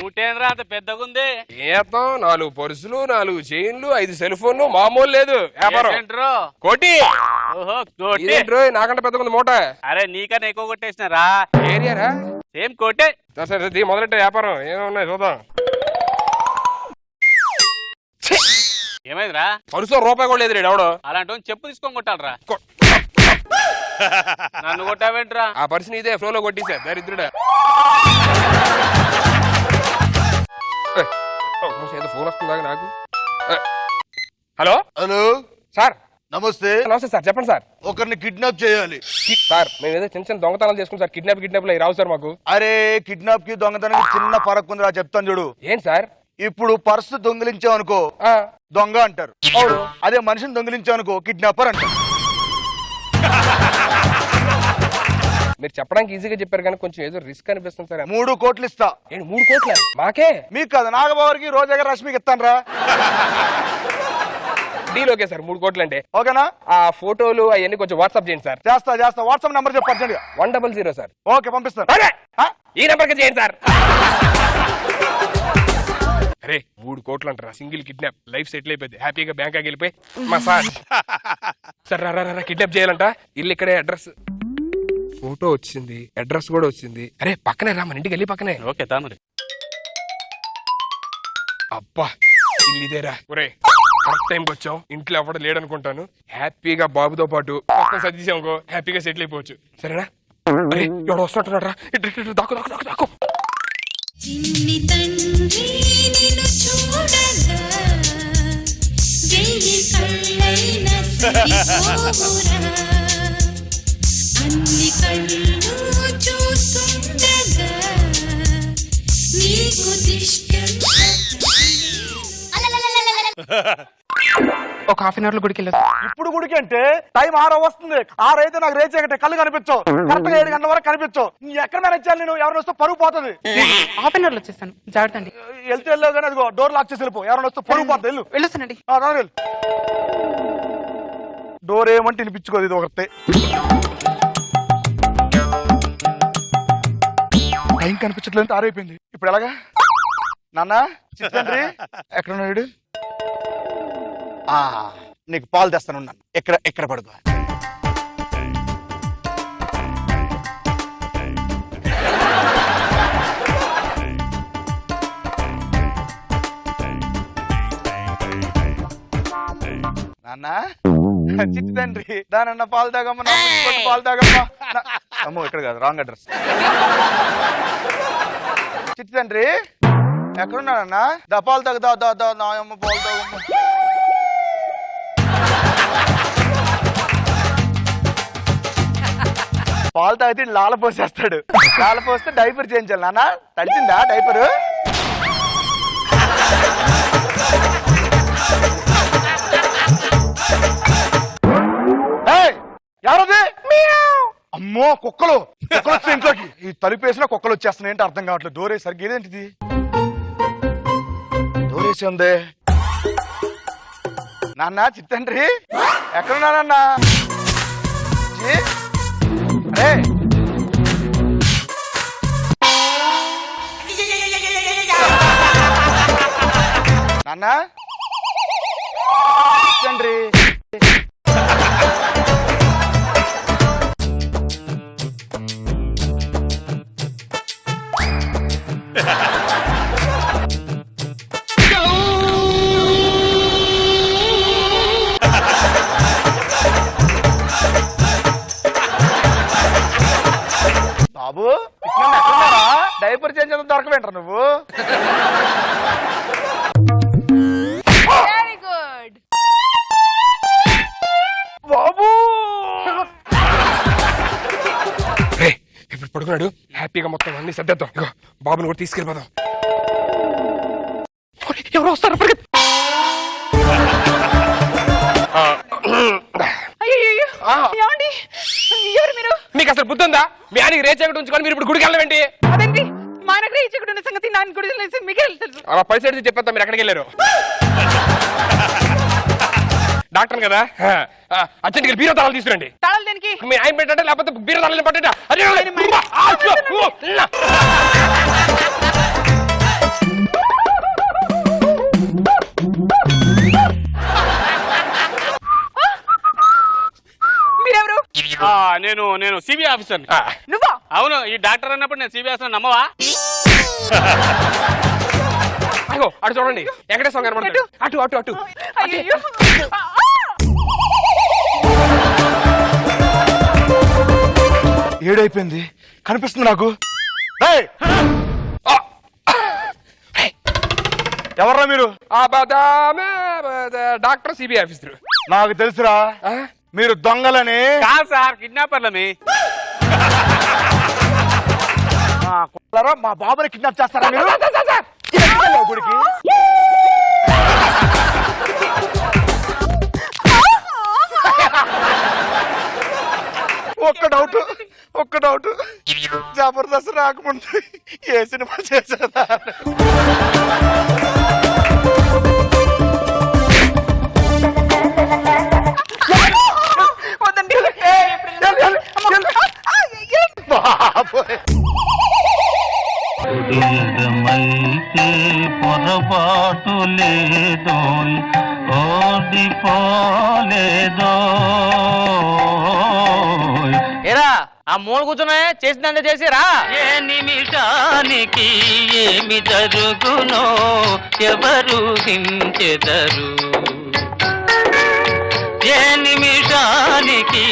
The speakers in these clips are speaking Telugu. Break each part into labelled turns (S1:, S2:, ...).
S1: ఊటేనరా అంత పెద్దగుంది.
S2: ఏతం 4 పర్సులు 4 చైన్లు 5 సెల్ ఫోన్లు మామూలు లేదు వ్యాపారం. కోటి
S1: ఓహో కోటి
S2: నాకంటే పెద్దగుంది మూట.
S1: అరే నీకన్నా ఎక్కువ కొట్టేసినారా?
S2: ఏరియారా
S1: సేమ్ కోటే.
S2: సరే మొదలెట్టే వ్యాపారం ఏమున్నాయి చూద్దాం.
S1: ఏమైందిరా?
S2: పరుసో రూపాయి కూడా లేదు ఎవడో.
S1: అలాంటి చెప్పు తీసుకొని కొట్టాలరా. నన్ను కొట్టావేంట్రా?
S2: ఆ పర్సుని ఇదే ఫ్లోలో కొట్టేశా దరిద్రుడా. ఏదో ఫోన్ వస్తుందా నాకు? Hello
S3: hello
S2: sir.
S3: నమస్తే.
S2: నమస్తే సార్, చెప్పండి సార్.
S3: ఒకరిని కిడ్నాప్ చేయాలి
S2: సార్. మేము ఏదో చిన్న దొంగతనాలు చేసుకుని సార్. కిడ్నాప్ లో రావు సార్ మాకు.
S3: అరే కిడ్నాప్ కి దొంగతనానికి చిన్న ఫరక్ ఉందిరా, చెప్తాను చూడు.
S2: ఏంటి సార్?
S3: ఇప్పుడు పర్సు దొంగిలించావు అనుకో దొంగ అంటారు.
S2: అవును.
S3: అదే మనిషిని దొంగిలించావు అనుకో కిడ్నాపర్ అంటారు.
S2: మీరు చెప్పడానికి ఈజీగా చెప్పారు కానీ కొంచెం ఏదో రిస్క్ అనిపిస్తుంది సార్.
S3: 3 కోట్లు ఇస్తా.
S2: ఏంటి 3 కోట్ల? మాకే?
S3: మీకు కాదు, నాగబాబుకి రోజా గారు రష్మికి ఇస్తాను రా.
S2: Deal okay sir. 3 కోట్లు అంటే
S3: ఓకేనా?
S2: ఆ ఫోటోలు అవన్నీ కొంచెం వాట్సాప్ చేయండి సార్.
S3: చేస్తా. వాట్సాప్ నెంబర్ చెప్పు అర్జెంట్ గా.
S2: 100 సార్.
S3: ఓకే పంపిస్తాను.
S2: ఈ నెంబర్ కి చేయండి సార్. అరే 3 కోట్లు అంటారా? సింగిల్ కిడ్నాప్, లైఫ్ సెటిల్ అయిపోయింది. హ్యాపీగా బ్యాంకాకి వెళ్ళిపోయి మసాజ్. సార్ రా కిడ్నాప్ చేయాలంట. ఇల్లు ఇక్కడే, అడ్రస్ ఫోటో వచ్చింది, అడ్రస్ కూడా వచ్చింది. అరే పక్కనే రా, మన ఇంటికి వెళ్ళి పక్కనే.
S1: ఓకే తామరి.
S2: అబ్బా ఇల్లు ఇదేరా. ఒరే కరెక్ట్ టైంకి వచ్చాం. ఇంట్లో ఎవడ లేడనుకుంటాను. హ్యాపీగా బాబుతో పాటు మొత్తం సర్దిసాంకో హ్యాపీగా సెటిల్ అయిపోవచ్చు. సరేనా? అరే ఎవడో వస్తున్నట్టున్నాడు రా. దాకు.
S4: చిన్ని తండ్రి నిన్ను చూడగా వెయ్యి కళ్ళైన సరిపోవురా, అన్ని కళ్ళు చూస్తుండగా నీకు దిష్టం.
S5: ఒక హాఫ్ అన్ అవర్ లో గుడికి వెళ్ళొచ్చు.
S3: ఇప్పుడు గుడికి అంటే టైం 6 వస్తుంది. 6 అయితే నాకు రేచే కళ్ళు కనిపించవు. కరెక్ట్ గా 7 గంటల వరకు కనిపించవు. ఎక్కడ మేనేజ్ చేయాలి? నేను ఎవరైనా వస్తే పరుగు పోతుంది.
S5: హాఫ్ అన్ అవర్ లో వచ్చేస్తాను, జాగ్రత్త అండి.
S3: వెళ్తే వెళ్ళావు కానీ అదిగో డోర్ లాక్ చేసి వెళ్ళిపో. ఎవరైనా వస్తే పరుగు పోతుంది. వెళ్ళు.
S5: వెళ్ళొస్తానండి.
S3: డోర్ ఏమంటే వినిపించుకోదు. ఇది ఒకటే టైం కనిపించట్లేదు. 6 అయిపోయింది. ఇప్పుడు ఎలాగా? నాన్న చిత్తండ్రి ఎక్కడున్నాడు? నీకు పాలు తెస్తాను. ఎక్కడ పడుకో. నాన్న చిట్టి తండ్రి దానన్న పాలు తాగమ్మా. పాలు తాగమ్మా. అమ్మో ఇక్కడ కాదు, రాంగ్ అడ్రస్. చిట్టి తండ్రి ఎక్కడున్నాడన్నా? దా పాలు తాగు. దా నాయమ్మ పాలు తాగమ్మ. పాలు తాగితే లాల పోసేస్తాడు. లాల పోస్తే డైపర్ చేయించాలి. నాన్న తడిచిందా డైపరు? ఎవరది? అమ్మో కుక్కలు వచ్చి ఇంట్లోకి. ఈ తలుపు వేసిన కుక్కలు వచ్చేస్తున్నాయి. ఏంటి అర్థం కావట్లేదు. డోరే సరిగ్గా ఏదేంటిది? డోరేసి ఉంది. నాన్న చిత్తండ్రి ఎక్కడున్నానన్నా? అరే నాన్న చిత్తండ్రి బాబు డైపర్ చేంజ్ దొరకవేంట్రా నువ్వు?
S6: వెరీ గుడ్
S3: బాబు.
S2: ఇప్పుడు పడుకున్నాడు. హ్యాపీగా మొత్తం అన్ని సర్దేద్దాం. ఇగో బాబుని కూడా తీసుకెళ్ళిపోదాం. ఎవరు వస్తారు? మీకు అసలు బుద్ధి ఉందా? మీ ఆయనకి రేచగట్టు ఉంచుకొని మీరు ఇప్పుడు గుడికి వెళ్ళండి.
S5: అదేంటి మా ఆయనకు రేచగట్టు సంగతి నాకు గుడి మీకే తెలుసు.
S2: పైసలు చెప్పేస్తా. మీరు ఎక్కడికి వెళ్ళారు? డాక్టర్ కదా అర్జెంట్ గా బీరో తాళాలు తీసుకురండి.
S5: తాళాలు దేనికి?
S2: మీ ఆయన పెట్టండి లేకపోతే బీరో తాళాలు పట్టండి. అరే
S5: మీరెవరు?
S1: నేను సిబిఐ ఆఫీసర్.
S5: నువ్వా?
S1: అవును, ఈ డాక్టర్ అన్నప్పుడు నేను సిబిఐ ఆఫీసర్ నమ్మవా?
S2: అగో అటు చూడండి, వెంకటేశ్వర గారు కనబడతాడు. అటు అటు అటు
S5: అయ్యయ్యో.
S3: ఏడైపోయింది కనిపిస్తుంది నాకు. ఎవర్రా మీరు?
S2: Doctor CBI officer.
S3: నాకు తెలుసురా మీరు దొంగలని.
S1: కాదు సార్, కిడ్నాపర్లమే.
S3: మా బాబుని కిడ్నాప్ చేస్తారా మీరు? గుడికి ఒక్క డౌట్ జబర్దస్త్ రాకముందు ఏ సినిమా చేసేదా?
S5: వద్దండి.
S3: బాబోయ్.
S6: కుటుంబమైతే పొరపాటు లేదో ఓడిపోలేదో.
S7: ఏరా ఆ మూల కూర్చున్నా చేసిందంటే చేసి రా.
S6: ఏ నిమిషానికి ఏమి జరుగునో ఎవరు హించెదరు. ఏ నిమిషానికి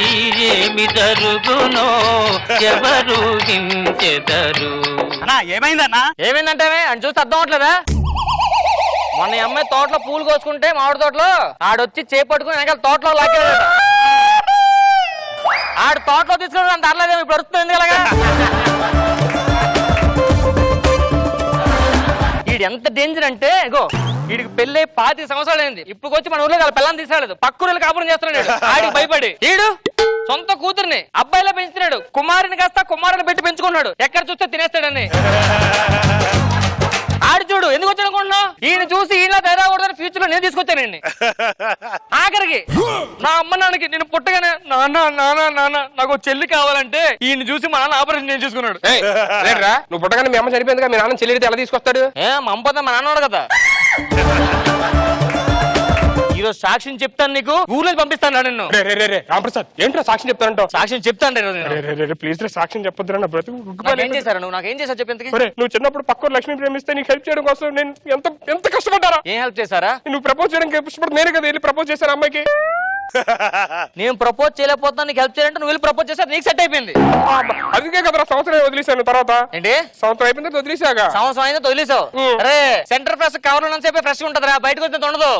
S6: ఏమి జరుగునో ఎవరు హించెదరు.
S7: అన్నా ఏమైందన్నా? ఏమైందంటే అని చూస్తే అర్థం అవట్లేదా? మొన్న ఈ అమ్మాయి తోటలో పూలు కోసుకుంటే మామిడి తోటలో ఆడొచ్చి చేపట్టుకుని వెనకాల తోటలో లాగేదట. ఆడు తోటలో తీసుకుని అంత అర్లేదేమో, ఇప్పుడు వస్తుంది ఇలాగా. వీడు ఎంత డేంజర్ అంటే ఇగో వీడికి పెళ్ళి 25 సంవత్సరాలు అయింది. ఇప్పుడు వచ్చి మన ఊర్లో వాళ్ళ పిల్లని తీసాడు. పక్కూరు కాపురం చేస్తున్నాడు. ఆడికి భయపడి వీడు సొంత కూతుర్ని అబ్బాయిలా పెంచుతున్నాడు. కుమారుని కాస్త కుమారుని పెట్టి పెంచుకున్నాడు. ఎక్కడ చూస్తే తినేస్తాడని. ఆడి చూడు ఎందుకు వచ్చాడు అనుకుంటున్నావు? ఈయన చూసి ఈయన తయారకూడదని ఫ్యూచర్ లో నేను తీసుకొచ్చానండి. ఆఖరికి నా అమ్మ నాన్నకి నేను పుట్టగానే నాన్న నాన్న నాన్న నాకు చెల్లి కావాలంటే ఈయన చూసి మా నాన్న ఆపరేషన్ నేను చేసుకున్నాడు.
S2: నువ్వు పుట్టగానే మీ అమ్మ చనిపోయిందిగా, మీ నాన్న చెల్లి ఎలా తీసుకొస్తాడు?
S7: మా అమ్మ పోతే మా నాన్నవాడు కదా. ఈరోజు సాక్షిని చెప్తాను, నీకు ఊర్లో పంపిస్తాను నిన్ను.
S2: రామప్రసాద్ ఏంట్రా సాక్షి చెప్తానంటావు?
S7: సాక్షిని చెప్తాను
S2: ప్లీజ్ సాక్ష్యం చెప్పొద్దురా, నా బ్రతుకు
S7: ఏం చేశారు నువ్వు? నాకేం చేశావు చెప్పి?
S2: నువ్వు చిన్నప్పుడు పక్కన లక్ష్మి ప్రేమిస్తే నీకు హెల్ప్ చేయడం కోసం నేను ఎంత కష్టపడ్డారా?
S7: ఏం హెల్ప్ చేశారా?
S2: నువ్వు ప్రపోజ్ చేయడానికి ఇష్టపడి నేనే కదా వెళ్ళి ప్రపోజ్ చేశాను అమ్మాయికి.
S7: నేను ప్రపోజ్ చేయలేకపోతున్నా, నీకు హెల్ప్ చేయాలంటే నువ్వు వెళ్ళి ప్రపోజ్ చేస్తే నీకు సెట్ అయిపోయింది.
S2: అందుకే కదా సంవత్సరం వదిలేశాను. తర్వాత
S7: ఏంటి
S2: సంవత్సరం అయిపోయింది వదిలేసాగా.
S7: సంవత్సరం అయినా వదిలేసావు? అరే సెంటర్ ఫ్రెష్ కవర్ సేపే ఫ్రెష్ ఉంటదిరా, బయటకు వచ్చి ఉండదు.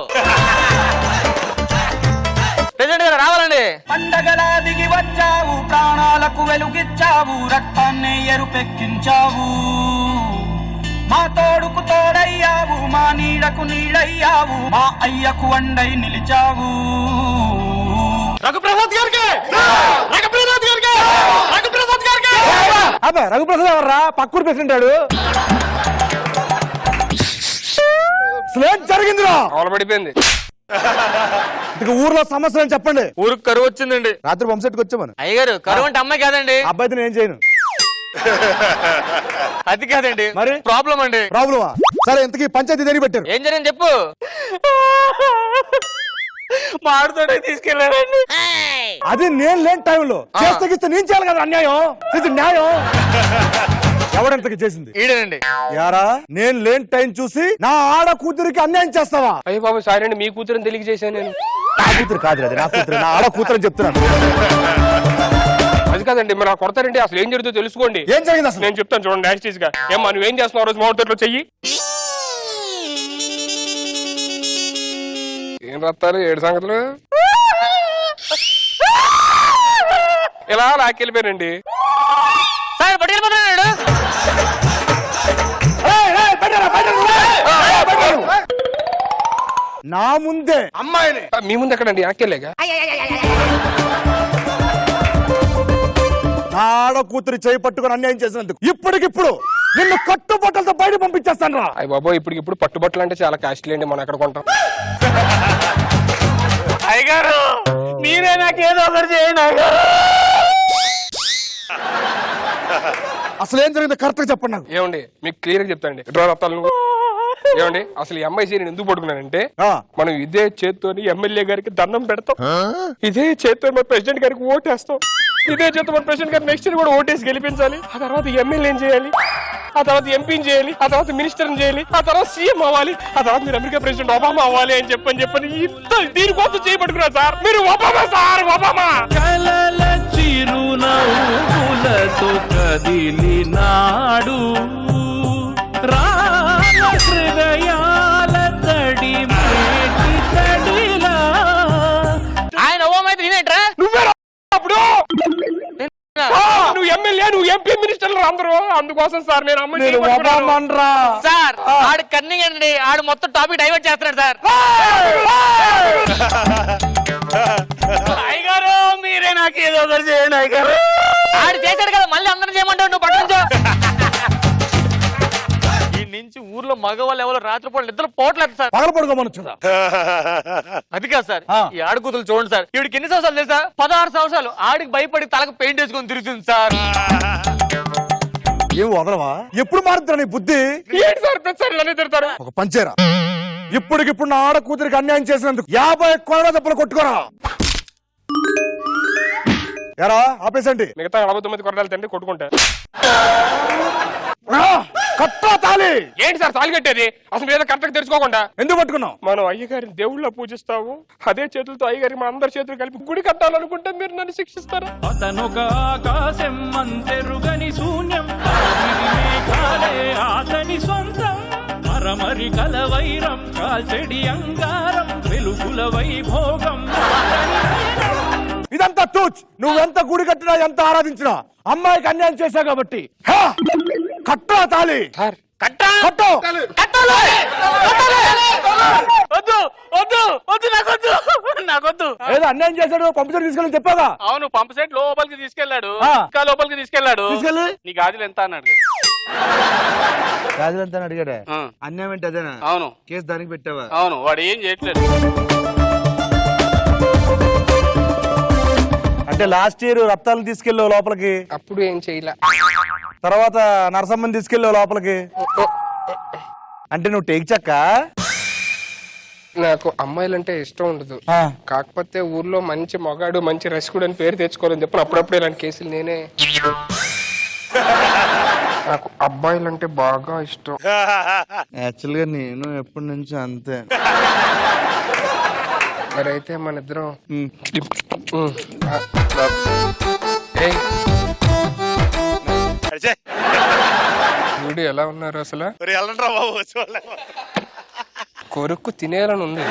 S7: ప్రెసిడెంట్ గారు రావాలండి.
S8: పండగలా దిగి వచ్చావు, ప్రాణాలకు వెలుగిచ్చావు, రక్తాన్ని ఎరుపెక్కించావు. మా తోడుకు తోడయ్యావు, మా నీడకు నీడయ్యావు, మా అయ్యకు అండై నిలిచావు.
S7: రఘుప్రసాద్ గారికి రఘుప్రసాద్ గారికి రఘుప్రసాద్ గారికి
S3: అబ్బా రఘుప్రసాద్ ఎవర్రా? పక్కూరు ప్రెసిడెంట్. ఏం జరిగిందిరా?
S2: పడిపోయింది.
S3: ఇక ఊర్లో సమస్య అని చెప్పండి.
S7: ఊరికి కరువు వచ్చిందండి.
S3: రాత్రి పంప్ వచ్చామని.
S7: అయ్యగారు కరువు అంటే అమ్మాయి కాదండి,
S3: అబ్బాయితో నేను చేయను.
S7: అది కాదండి
S3: మరి
S7: ప్రాబ్లం అండి.
S3: ప్రాబ్లమా? సరే ఇంతకీ పంచాయతీ దేనికి పెట్టారు?
S7: ఏం జరిగింది చెప్పు. మాడుతోనే తీసుకెళ్ళారండి.
S3: అది నేను లేని టైంలో చేస్తే నేను చేయాలి కదా. అన్యాయం ఇది న్యాయం. ఎవడంతకి చేసింది?
S7: ఈడనండి.
S3: యారా నేను లేని టైం చూసి నా ఆడ కూతురికి అన్యాయం చేస్తావా?
S2: అయ్యో బాబు సారీ అండి, మీ కూతురుని తెలియజేశాను నేను.
S3: నా కూతురు కాదు, అది నా కూతురు, నా ఆడ కూతురు అని చెప్తున్నాను.
S2: అది కాదండి, మరి కొడతారండి. అసలు ఏం జరుగుతుందో తెలుసుకోండి.
S3: ఏం జరిగింది అసలు?
S2: నేను చెప్తాను చూడండి యాస్టీస్ గా. ఏమ్మా నువ్వేం చేస్తున్నావు రోజు మౌంటర్లో చెయ్యి? ఏం రాస్తారు 7 సంగతులు ఇలా లాక్కెళ్ళిపోయానండి.
S7: సార్ పట్టుకెళ్ళిపోతున్నాడు.
S3: నా ముందే అమ్మాయిని.
S2: మీ ముందు ఎక్కడండి? యాక్కెళ్ళేగా.
S3: నా ఆడ కూతురు చేయి పట్టుకుని అన్యాయం చేసినందుకు ఇప్పటికిప్పుడు నిన్ను కట్టుబట్టలతో బయట పంపించేస్తాను రా.
S2: అయ్య బాబు ఇప్పటికిప్పుడు పట్టుబట్టలు అంటే చాలా కాస్ట్లీ అండి, మనం ఎక్కడ కొంటాం?
S1: అయ్యగారు మీరే నాకేదో ఒకటి చేయండి అయ్యగారు.
S3: అసలు ఏం జరిగిందో కరెక్ట్ గా చెప్పండి నాకు.
S2: ఏమండి మీకు క్లియర్ గా చెప్తాండి రత్తాలు నువ్వు ఏమండి అసలు ఈ అమ్మాయి నేను ఎందుకు పడుకున్నానంటే
S3: ఆ.
S2: మనం ఇదే చేత్తోని ఎమ్మెల్యే గారికి దండం పెడతాం, ఇదే చేత్తో మన ప్రెసిడెంట్ గారికి ఓటేస్తాం, ఇదే చేత్తో మన ప్రెసిడెంట్ గారు నెక్స్ట్ కూడా ఓటేసి గెలిపించాలి. ఆ తర్వాత ఎమ్మెల్యేని చేయాలి, ఆ తర్వాత ఎంపీని చేయాలి, ఆ తర్వాత మినిస్టర్ని చేయాలి, ఆ తర్వాత సీఎం అవ్వాలి, ఆ తర్వాత మీరు అమెరికా ప్రెసిడెంట్ ఒబామా అవ్వాలి అని చెప్పని ఇంత దీనికోసం చేయబడుకున్నారు సార్. మీరు ఒబామా సార్, ఒబామా.
S6: కలల చిరునవ్వులతో కదిలినాడు హృదయాల తడి మేటి తడిలా.
S7: ఆయన ఓమైతే నేనేంట్రా
S2: నువ్వే అప్పుడు నువ్వు ఎమ్మెల్యే, నువ్వు ఎంపీ, మినిస్టర్లు అందరూ. అందుకోసం సార్ నేను అమ్మాయి
S3: నేను ఒబామా అనరా.
S7: సార్ ఆడు కన్నింగ్ అండి, ఆడు మొత్తం టాపిక్ డైవర్ట్ చేస్తున్నాడు సార్.
S1: అయ్యగారు మీరే నాకేదో ఒకటి చేయండి అయ్యగారు.
S7: ఆడు చేశాడు కదా, మళ్ళీ అందరం చేయమంటావు నువ్వు పట్టించు. ఈ నుంచి ఊర్లో మగవాళ్ళు ఎవరో రాత్రిపూట ఇద్దరు పోట్లేదు సార్.
S3: పగల పడుకోమనొచ్చుదా.
S7: అది కాదు సార్, ఈ ఆడుకూతులు చూడండి సార్. ఈవిడికి ఎన్ని సంవత్సరాలు తెలుసా? 16 సంవత్సరాలు. ఆడికి భయపడి తలకు పెయింట్ వేసుకొని తిరుగుతుంది సార్.
S3: ఏం వదలవా? ఎప్పుడు మారుతున్నా నీ బుద్ధి?
S2: ఏంటి సార్ ప్రతిసారి నన్ను తిడతారు?
S3: ఒక పంచేరా, ఇప్పటికిప్పుడు నా ఆడ కూతురికి అన్యాయం చేసినందుకు 50 కోట్ల దెబ్బలు కొట్టుకోరా. ఎరా ఆపేసండి.
S2: మిగతా 49 కొరడాలు తండ్రి కొట్టుకుంటా.
S3: కట్టా తాలి.
S2: ఏంటి సార్ తాళి కట్టేది? అసలు ఏదో కరెక్ట్ గా తెలుసుకోకుండా
S3: ఎందుకు పట్టుకున్నావు?
S2: మనం అయ్యగారిని దేవుళ్ళ పూజిస్తాము, అదే చేతులతో అయ్యగారి మా అందరి చేతులు కలిపి గుడి కట్టాలనుకుంటే మీరు నన్ను శిక్షిస్తారా?
S6: అతనొక ఆకాశం అంతెరుగని శూన్యం, ఇది మేఘాలే అతని సొంతం, మరమరి కల వైరం కాల్చెడి అంగారం, వెలుగుల వైభోగం అతని వైరం.
S3: ఇదంతా తూచ్. నువ్వెంత గుడి కట్టినా ఎంత ఆరాధించినా అమ్మాయికి అన్యాయం చేశావు కాబట్టి కట్టా తాలి.
S2: సార్
S3: కట్టు.
S1: వద్దు వద్దు వద్దు, నాకొద్దు నాకొద్దు.
S3: ఏదో అన్యాయం చేశాడు, పంపించడం తీసుకెళ్ళి చెప్పాగా.
S1: అవును, పంప్ సెట్ లోపలికి తీసుకెళ్లాడు,
S3: ఆ.
S1: ఇంకా లోపలికి తీసుకెళ్లాడు.
S3: తీసుకెళ్ళి
S1: నీ గాజులు ఎంత అన్నాడు.
S3: రాజులంతా అడిగాడే.
S1: ఆ.
S3: అన్యాయం ఏంటి అదేనా?
S1: అవును
S3: కేసు దానికి పెట్టావా?
S1: అవును, వాడు ఏం చేయట్లేదు.
S3: అంటే లాస్ట్ ఇయర్ రత్తాలను తీసుకెళ్ళావు లోపలికి,
S2: అప్పుడు ఏం చేయలే.
S3: తర్వాత నరసమ్మని తీసుకెళ్ళావు లోపలికి. అంటే నువ్వు టేక్ చెక్క.
S2: నాకు అమ్మాయిలంటే ఇష్టం ఉండదు, కాకపోతే ఊర్లో మంచి మగాడు మంచి రసికుడు అని పేరు తెచ్చుకోవాలని చెప్పి అప్పుడప్పుడు ఇలాంటి కేసులు నేనే. నాకు అబ్బాయిలంటే బాగా ఇష్టం.
S3: యాక్చువల్ గా నేను ఎప్పటి నుంచి అంతే.
S2: మరి అయితే మన ఇద్దరం చూడు ఎలా ఉన్నారు అసలు. కొరుక్కు తినేయాలని ఉంది.